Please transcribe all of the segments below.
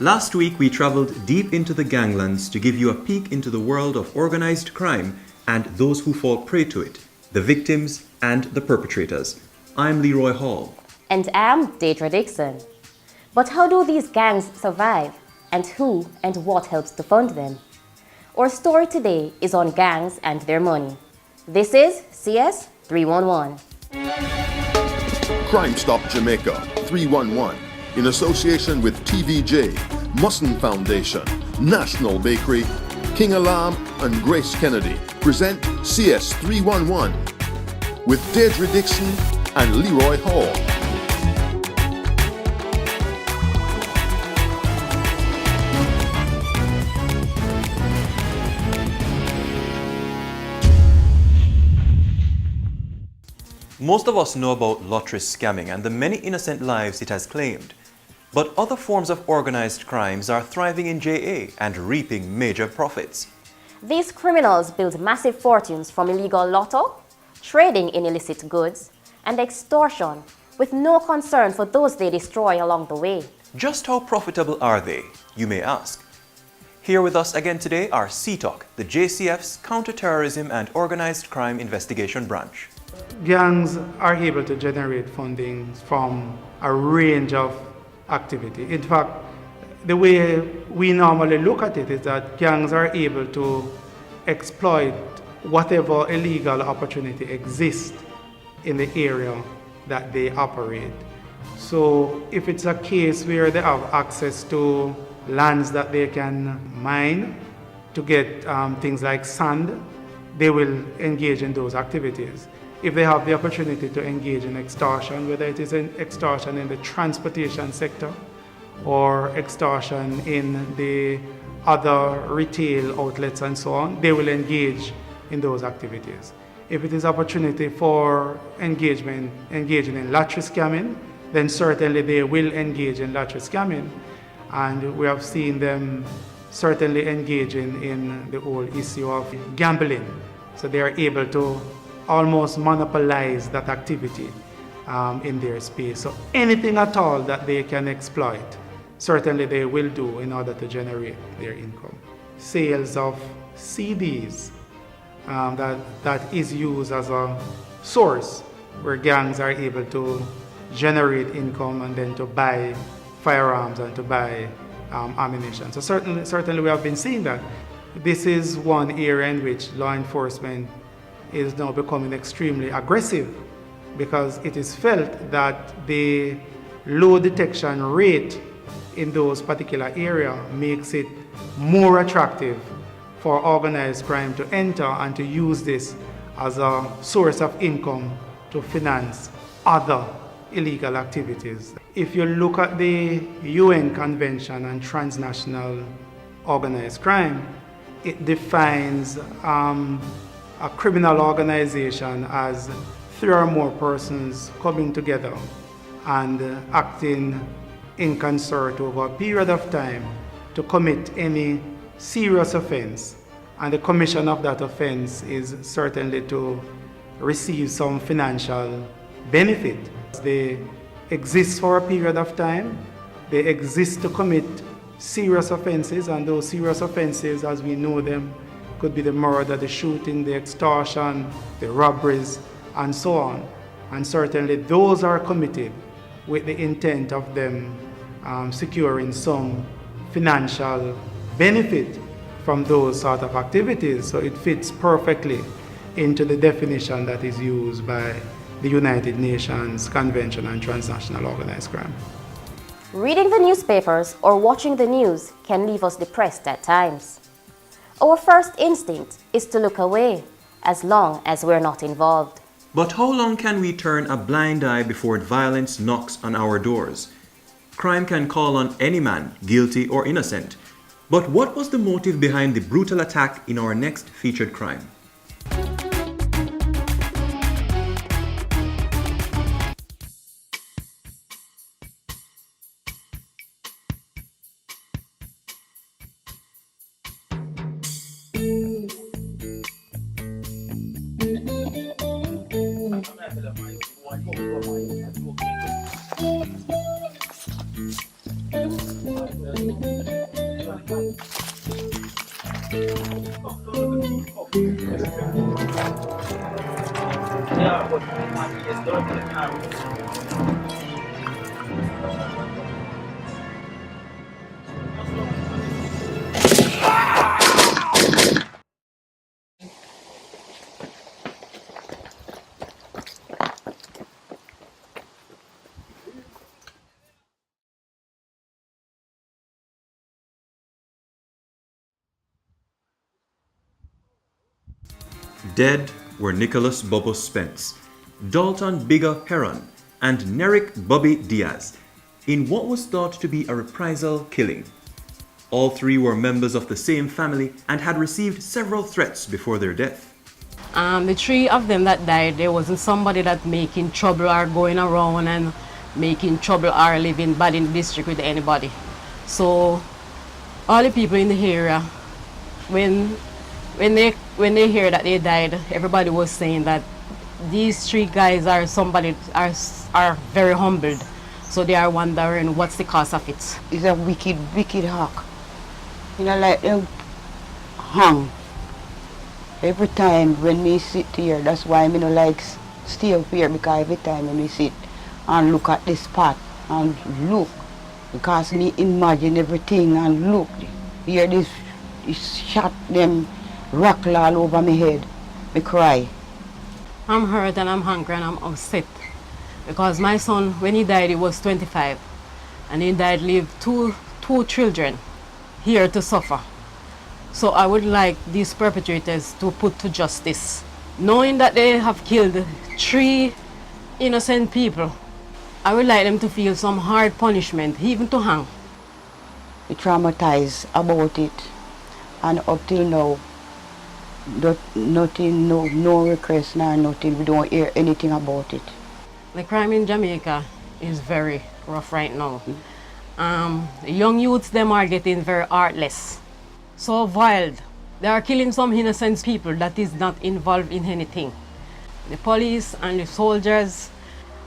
Last week we traveled deep into the ganglands to give you a peek into the world of organized crime and those who fall prey to it, the victims and the perpetrators. I'm Leroy Hall. And I'm Deidre Dixon. But how do these gangs survive? And who and what helps to fund them? Our story today is on gangs and their money. This is CS311. Crime Stop Jamaica 311 in association with TVJ, Musson Foundation, National Bakery, King Alarm and Grace Kennedy present CS311 with Deidre Dixon and Leroy Hall. Most of us know about lottery scamming and the many innocent lives it has claimed. But other forms of organized crimes are thriving in JA and reaping major profits. These criminals build massive fortunes from illegal lotto, trading in illicit goods, and extortion, with no concern for those they destroy along the way. Just how profitable are they, you may ask? Here with us again today are CTOC, the JCF's Counterterrorism and Organized Crime Investigation Branch. Gangs are able to generate funding from a range of activity. In fact, the way we normally look at it is that gangs are able to exploit whatever illegal opportunity exists in the area that they operate. So if it's a case where they have access to lands that they can mine to get things like sand, they will engage in those activities. If they have the opportunity to engage in extortion, whether it is an extortion in the transportation sector or extortion in the other retail outlets and so on, they will engage in those activities. If it is opportunity for engaging in lottery scamming, then certainly they will engage in lottery scamming. And we have seen them certainly engaging in the whole issue of gambling. So they are able to almost monopolize that activity in their space. So anything at all that they can exploit, certainly they will do in order to generate their income. Sales of CDs, that is used as a source where gangs are able to generate income and then to buy firearms and to buy ammunition. So certainly we have been seeing that. This is one area in which law enforcement is now becoming extremely aggressive because it is felt that the low detection rate in those particular areas makes it more attractive for organized crime to enter and to use this as a source of income to finance other illegal activities. If you look at the UN Convention on Transnational Organized Crime, it defines a criminal organization as 3 or more persons coming together and acting in concert over a period of time to commit any serious offense. And the commission of that offense is certainly to receive some financial benefit. They exist for a period of time. They exist to commit serious offenses, and those serious offenses, as we know them, could be the murder, the shooting, the extortion, the robberies, and so on. And certainly those are committed with the intent of them securing some financial benefit from those sort of activities. So it fits perfectly into the definition that is used by the United Nations Convention on Transnational Organized Crime. Reading the newspapers or watching the news can leave us depressed at times. Our first instinct is to look away, as long as we're not involved. But how long can we turn a blind eye before violence knocks on our doors? Crime can call on any man, guilty or innocent. But what was the motive behind the brutal attack in our next featured crime? Dead were Nicholas Bobo Spence, Dalton Bigger Heron, and Nerick Bobby Diaz in what was thought to be a reprisal killing. All three were members of the same family and had received several threats before their death. The three of them that died, there wasn't somebody that making trouble or going around and making trouble or living bad in the district with anybody. So all the people in the area, when they hear that they died, everybody was saying that these three guys are are very humbled. So they are wondering what's the cause of it. It's a wicked, wicked hawk. You know, like them hang. Every time when we sit here, that's why I don't like stay up here, because every time when we sit and look at this spot and look, because me imagine everything and look, hear this shot, them rockle all over my head, me cry. I'm hurt and I'm hungry and I'm upset because my son, when he died, he was 25, and he died, leave two children here to suffer. So I would like these perpetrators to put to justice. Knowing that they have killed 3 innocent people, I would like them to feel some hard punishment, even to hang. We traumatized about it, and up till now, nothing, no request, nor nothing. We don't hear anything about it. The crime in Jamaica is very rough right now. The young youths, them are getting very heartless. So wild. They are killing some innocent people that is not involved in anything. The police and the soldiers,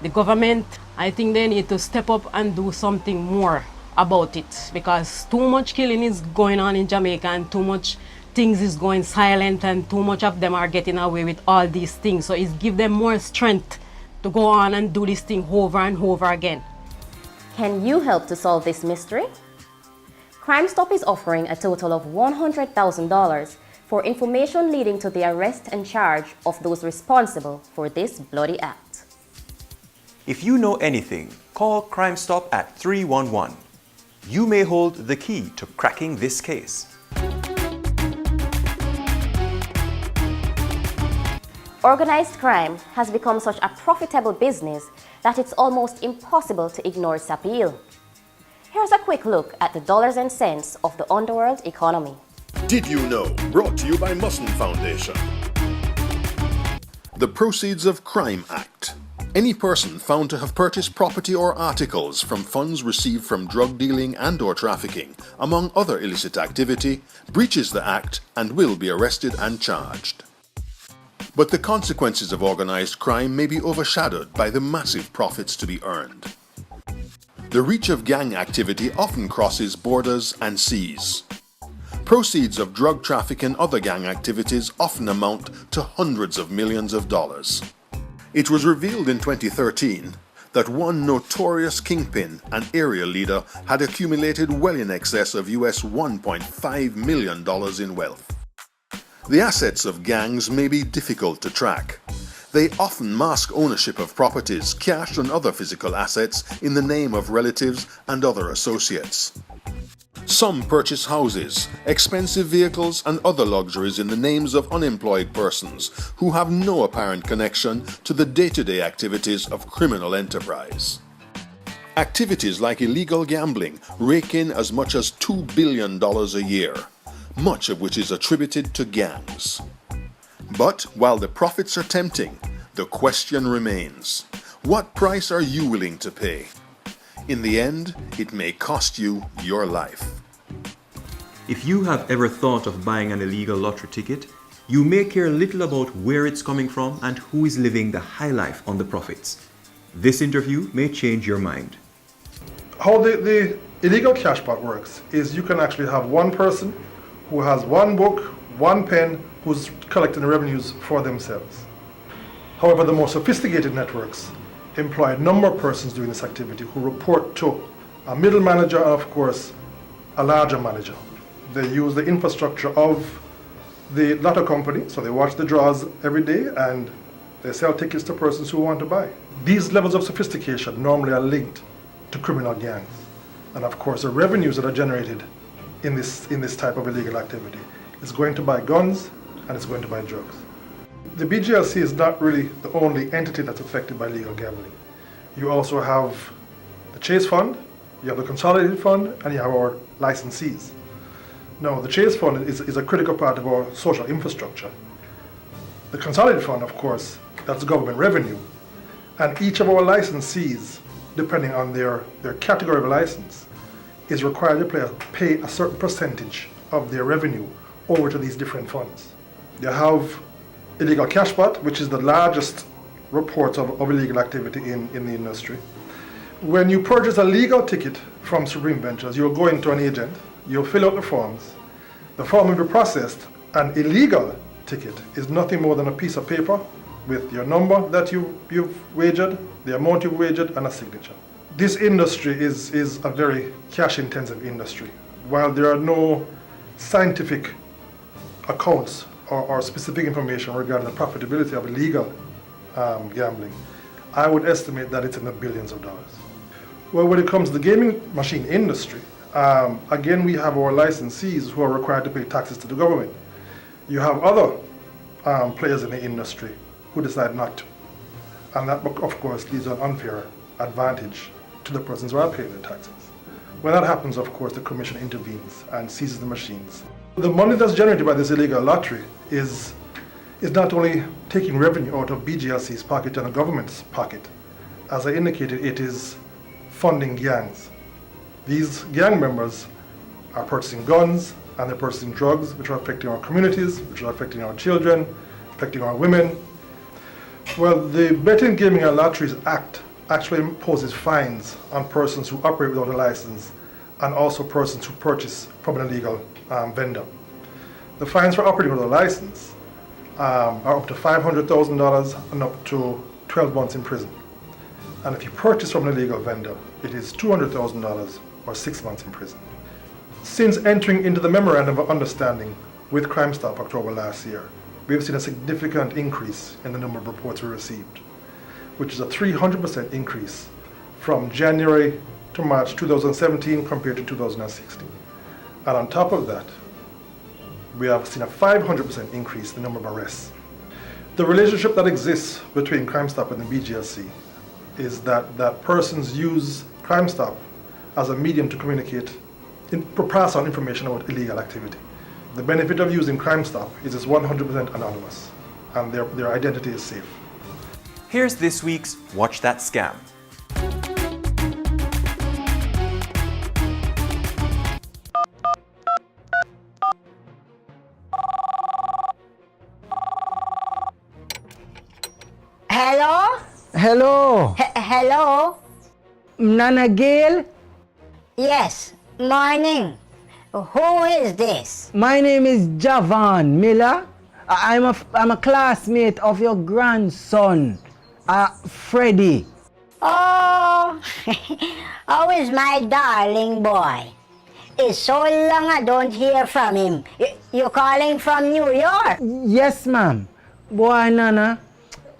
the government, I think they need to step up and do something more about it, because too much killing is going on in Jamaica and too much things is going silent and too much of them are getting away with all these things. So it's give them more strength to go on and do this thing over and over again. Can you help to solve this mystery? Crime Stop is offering a total of $100,000 for information leading to the arrest and charge of those responsible for this bloody act. If you know anything, call Crime Stop at 311. You may hold the key to cracking this case. Organized crime has become such a profitable business that it's almost impossible to ignore its appeal. Here's a quick look at the dollars and cents of the underworld economy. Did You Know? Brought to you by Musson Foundation. The Proceeds of Crime Act. Any person found to have purchased property or articles from funds received from drug dealing and/or trafficking, among other illicit activity, breaches the Act and will be arrested and charged. But the consequences of organized crime may be overshadowed by the massive profits to be earned. The reach of gang activity often crosses borders and seas. Proceeds of drug traffic and other gang activities often amount to hundreds of millions of dollars. It was revealed in 2013 that one notorious kingpin and area leader had accumulated well in excess of US $1.5 million in wealth. The assets of gangs may be difficult to track. They often mask ownership of properties, cash and other physical assets in the name of relatives and other associates. Some purchase houses, expensive vehicles and other luxuries in the names of unemployed persons who have no apparent connection to the day-to-day activities of criminal enterprise. Activities like illegal gambling rake in as much as $2 billion a year, much of which is attributed to gangs. But while the profits are tempting, the question remains, what price are you willing to pay? In the end, it may cost you your life. If you have ever thought of buying an illegal lottery ticket, you may care little about where it's coming from and who is living the high life on the profits. This interview may change your mind. How the illegal cash pot works is you can actually have one person who has one book, one pen, who's collecting the revenues for themselves. However, the more sophisticated networks employ a number of persons doing this activity who report to a middle manager and, of course, a larger manager. They use the infrastructure of the lotto company, so they watch the draws every day and they sell tickets to persons who want to buy. These levels of sophistication normally are linked to criminal gangs. And of course, the revenues that are generated in this type of illegal activity is going to buy guns and it's going to buy drugs. The BGLC is not really the only entity that's affected by illegal gambling. You also have the Chase Fund, you have the Consolidated Fund, and you have our licensees. Now, the Chase Fund is a critical part of our social infrastructure. The Consolidated Fund, of course, that's government revenue. And each of our licensees, depending on their category of license, is required to pay a certain percentage of their revenue over to these different funds. You have illegal cash pot, which is the largest report of illegal activity in the industry. When you purchase a legal ticket from Supreme Ventures, you'll go into an agent, you'll fill out the forms, the form will be processed. An illegal ticket is nothing more than a piece of paper with your number that you've wagered, the amount you've wagered, and a signature. This industry is a very cash-intensive industry. While there are no scientific accounts or specific information regarding the profitability of illegal gambling, I would estimate that it's in the billions of dollars. Well, when it comes to the gaming machine industry, again, we have our licensees who are required to pay taxes to the government. You have other players in the industry who decide not to. And that, of course, leaves an unfair advantage to the persons who are paying their taxes. When that happens, of course, the commission intervenes and seizes the machines. The money that's generated by this illegal lottery is not only taking revenue out of BGLC's pocket and the government's pocket. As I indicated, it is funding gangs. These gang members are purchasing guns and they're purchasing drugs, which are affecting our communities, which are affecting our children, affecting our women. Well, the Betting, Gaming and Lotteries Act actually imposes fines on persons who operate without a license and also persons who purchase from an illegal vendor. The fines for operating without a license are up to $500,000 and up to 12 months in prison. And if you purchase from an illegal vendor, it is $200,000 or 6 months in prison. Since entering into the Memorandum of Understanding with Crime Stop October last year, we have seen a significant increase in the number of reports we received, which is a 300% increase from January to March 2017 compared to 2016. And on top of that, we have seen a 500% increase in the number of arrests. The relationship that exists between Crime Stop and the BGLC is that persons use Crime Stop as a medium to communicate, pass on information about illegal activity. The benefit of using Crime Stop is it's 100% anonymous and their identity is safe. Here's this week's Watch That Scam. Hello? Hello, Hello? Nana Gail. Yes, morning. Who is this? My name is Javan Miller. I'm a classmate of your grandson, Freddie. Oh, how is my darling boy? It's so long I don't hear from him. You're calling from New York? Yes, ma'am. Boy, Nana,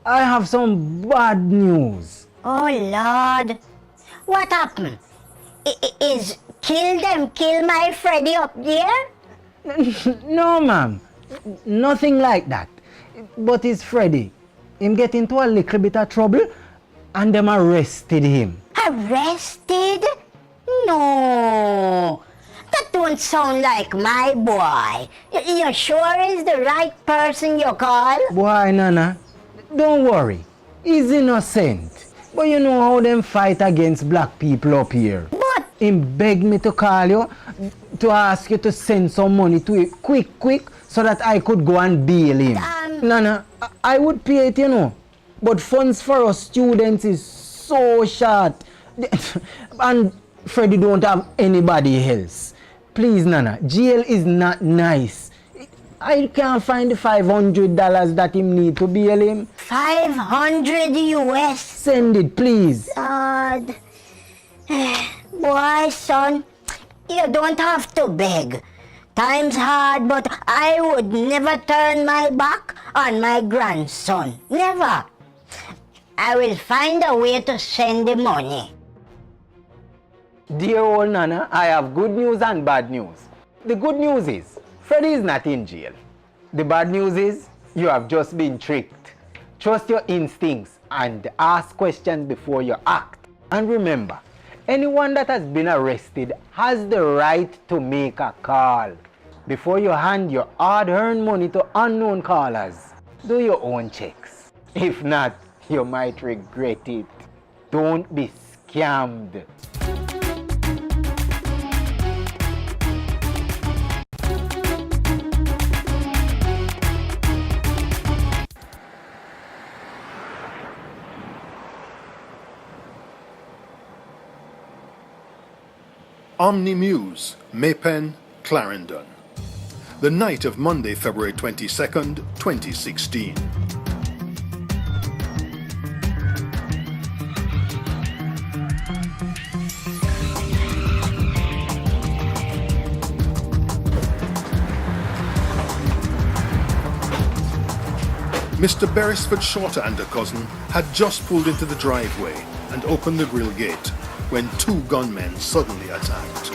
I have some bad news. Oh, Lord. What happened? Is kill my Freddie up there? No, ma'am. Nothing like that. But it's Freddie. Him get into a little bit of trouble and them arrested him. Arrested? No. That don't sound like my boy. You sure is the right person you call? Boy, Nana, don't worry. He's innocent. But you know how them fight against black people up here. But Him begged me to call you to ask you to send some money to it quick so that I could go and bail him. Nana, I would pay it, you know. But funds for us students is so short. And Freddie don't have anybody else. Please, Nana, jail is not nice. I can't find the $500 that him need to bail him. 500 US. Send it, please. Lord. Boy, son, you don't have to beg. Time's hard, but I would never turn my back on my grandson. Never. I will find a way to send the money. Dear old Nana, I have good news and bad news. The good news is, Freddie is not in jail. The bad news is, you have just been tricked. Trust your instincts and ask questions before you act. And remember, anyone that has been arrested has the right to make a call. Before you hand your hard-earned money to unknown callers, do your own checks. If not, you might regret it. Don't be scammed. Omni Muse, Maypen, Clarendon. The night of Monday, February 22nd, 2016. Mr. Beresford Shorter and a cousin had just pulled into the driveway and opened the grill gate when two gunmen suddenly attacked.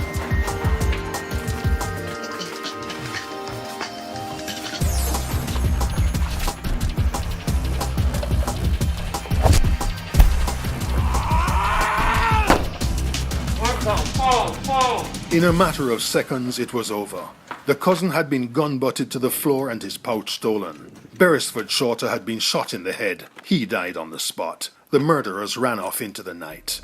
In a matter of seconds, it was over. The cousin had been gun-butted to the floor and his pouch stolen. Beresford Shorter had been shot in the head. He died on the spot. The murderers ran off into the night.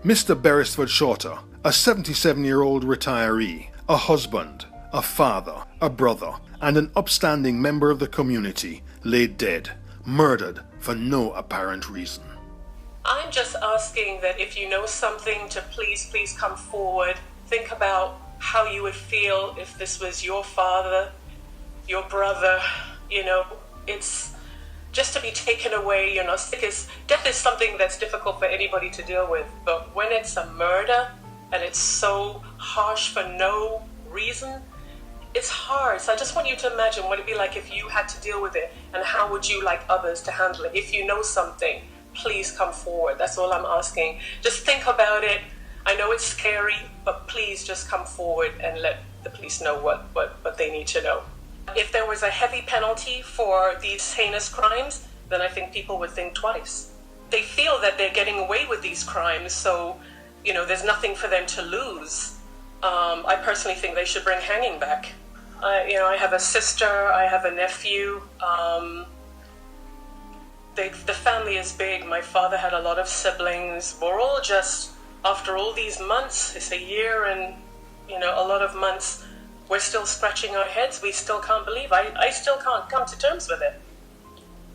Mr. Beresford Shorter, a 77-year-old retiree, a husband, a father, a brother, and an upstanding member of the community, lay dead, murdered for no apparent reason. I'm just asking that if you know something to please come forward. Think about how you would feel if this was your father, your brother. You know, it's just to be taken away. You know, death is something that's difficult for anybody to deal with. But when it's a murder and it's so harsh for no reason, it's hard. So I just want you to imagine what it'd be like if you had to deal with it, and how would you like others to handle it. If you know something, please come forward. That's all I'm asking. Just think about it. I know it's scary, but please just come forward and let the police know what they need to know. If there was a heavy penalty for these heinous crimes, then I think people would think twice. They feel that they're getting away with these crimes, so, you know, there's nothing for them to lose. I personally think they should bring hanging back. I have a sister, I have a nephew. The family is big. My father had a lot of siblings. We're all just, after all these months, it's a year and, you know, a lot of months, we're still scratching our heads. We still can't believe. I still can't come to terms with it.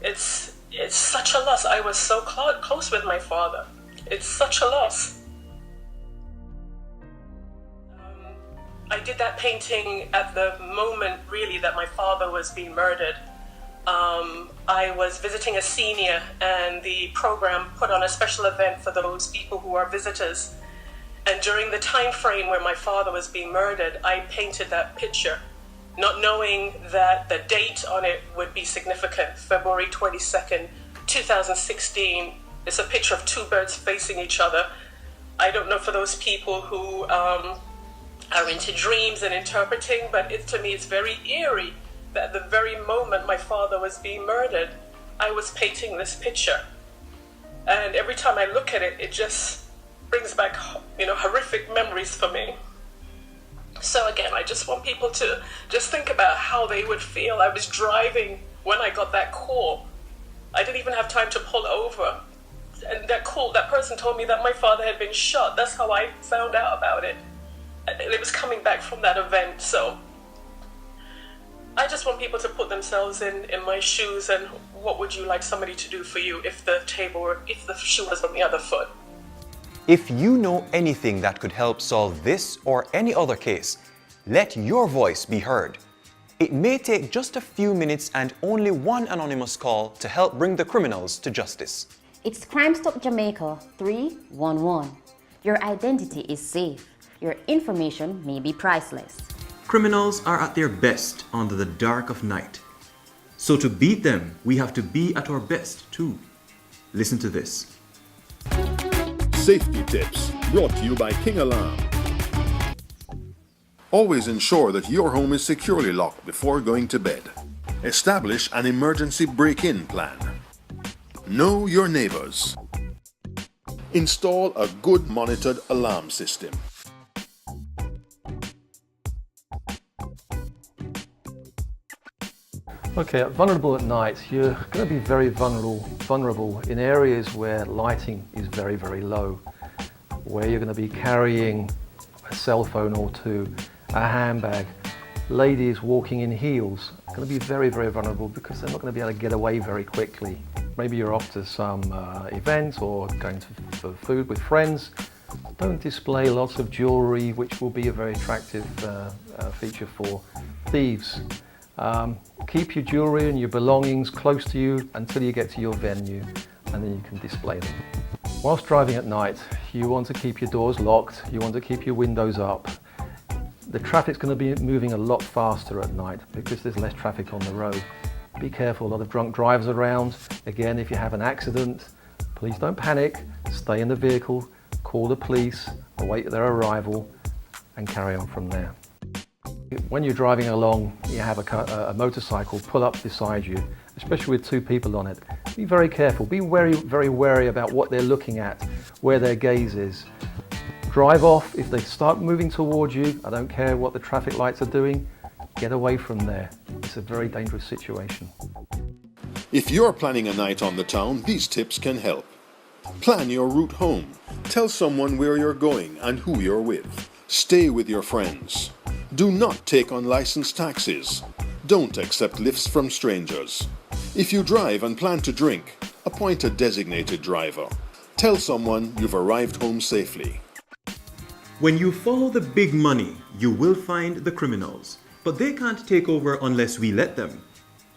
It's such a loss. I was so close with my father. It's such a loss. I did that painting at the moment, really, that my father was being murdered. I was visiting a senior, and the program put on a special event for those people who are visitors. And during the time frame where my father was being murdered, I painted that picture, not knowing that the date on it would be significant. February 22nd, 2016. It's a picture of two birds facing each other. I don't know for those people who are into dreams and interpreting, but to me it's very eerie that the very moment my father was being murdered, I was painting this picture. And every time I look at it, it just brings back, you know, horrific memories for me. So again, I just want people to just think about how they would feel. I was driving when I got that call. I didn't even have time to pull over. And that person told me that my father had been shot. That's how I found out about it. And it was coming back from that event. So I just want people to put themselves in my shoes, and what would you like somebody to do for you if the shoe was on the other foot? If you know anything that could help solve this or any other case, let your voice be heard. It may take just a few minutes and only one anonymous call to help bring the criminals to justice. It's Crime Stop Jamaica 311. Your identity is safe. Your information may be priceless. Criminals are at their best under the dark of night. So to beat them, we have to be at our best too. Listen to this. Safety tips brought to you by King Alarm. Always ensure that your home is securely locked before going to bed. Establish an emergency break-in plan. Know your neighbors. Install a good monitored alarm system. Okay, vulnerable at night. You're going to be very vulnerable in areas where lighting is very, very low, where you're going to be carrying a cell phone or two, a handbag. Ladies walking in heels are going to be very, very vulnerable because they're not going to be able to get away very quickly. Maybe you're off to some event or going for food with friends. Don't display lots of jewellery, which will be a very attractive feature for thieves. Keep your jewellery and your belongings close to you until you get to your venue, and then you can display them. Whilst driving at night, you want to keep your doors locked, you want to keep your windows up. The traffic's going to be moving a lot faster at night because there's less traffic on the road. Be careful, a lot of drunk drivers around. Again, if you have an accident, please don't panic, stay in the vehicle, call the police, await their arrival, and carry on from there. When you're driving along, you have a motorcycle pull up beside you, especially with two people on it. Be very careful, be very wary about what they're looking at, where their gaze is. Drive off. If they start moving towards you, I don't care what the traffic lights are doing, get away from there. It's a very dangerous situation. If you're planning a night on the town, these tips can help. Plan your route home. Tell someone where you're going and who you're with. Stay with your friends. Do not take unlicensed taxis. Don't accept lifts from strangers. If you drive and plan to drink, appoint a designated driver. Tell someone you've arrived home safely. When you follow the big money, you will find the criminals. But they can't take over unless we let them.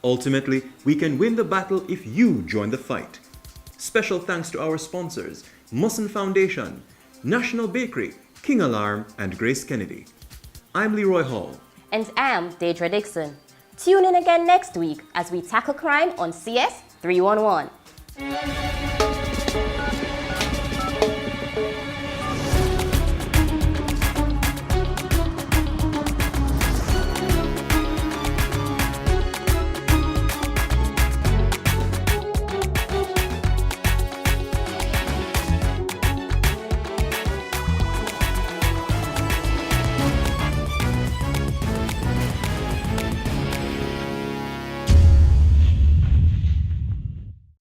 Ultimately, we can win the battle if you join the fight. Special thanks to our sponsors, Musson Foundation, National Bakery, King Alarm, and Grace Kennedy. I'm Leroy Hall. And I'm Deidre Dixon. Tune in again next week as we tackle crime on CS311.